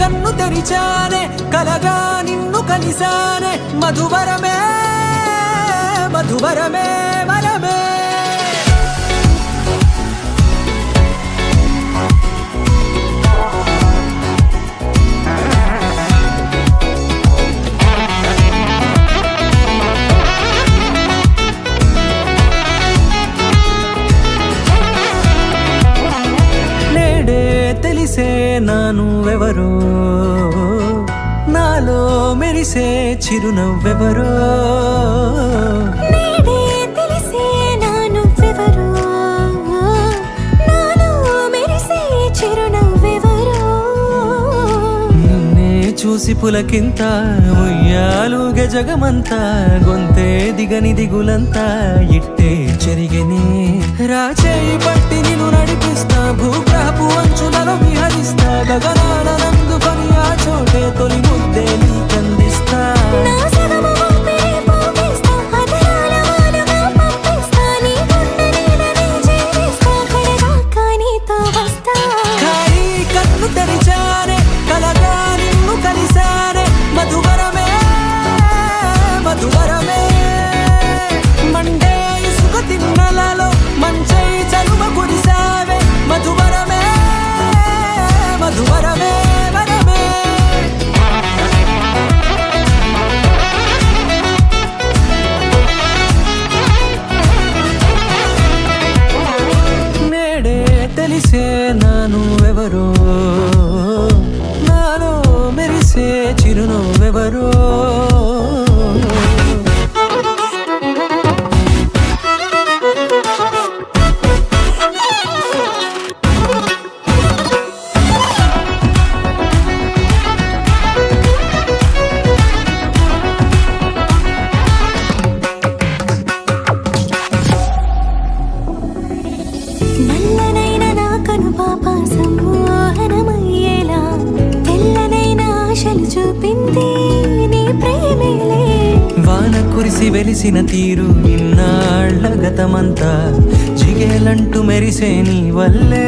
కన్ను తెరిచానే కలగా నిన్ను కలిసానే మధువరమే మధువరమే వరమే తెలిసే నానువెవరో నాలో మెరిసే చిరునవ్వెవరో తెలిసే నానువెవరో నాలో మెరిసే చిరునవ్వెవరో నిన్నే చూసి పులకింత ఉయ్యాలుగే జగమంతా గొంతే దిగని దిగులంతా ఇట్టే చెరిగనే రాచేయి పట్టి నిన్ను నడిపిస్తా భూగ్రహపు అంచులలో విహరిస్తా గగనాన నందుకొని ఆ చోటే తొలి ముద్దే నీకందిస్తా ఖాళీ కన్ను తెరిచానే కలగా నిన్ను కలిసానే మధువరమే మధువరమే మండే ఇసుక తిన్నలలో మంచై చలువ కురిసావే మధువరమే మధువరమే వరమే నేడే తెలిసే నానువెవరో నాలో మెరిసే చిరునవ్వెవరో నల్లనైన నా కను పాప సమ్మోహనమయ్యేలా తెల్లనైన ఆశలు చూపింది నీ ప్రేమేలే వాన కురిసి వెలిసిన తీరు ఇన్నాళ్ళ గతమంతా జిగేలంటూ మెరిసే నీ వల్లే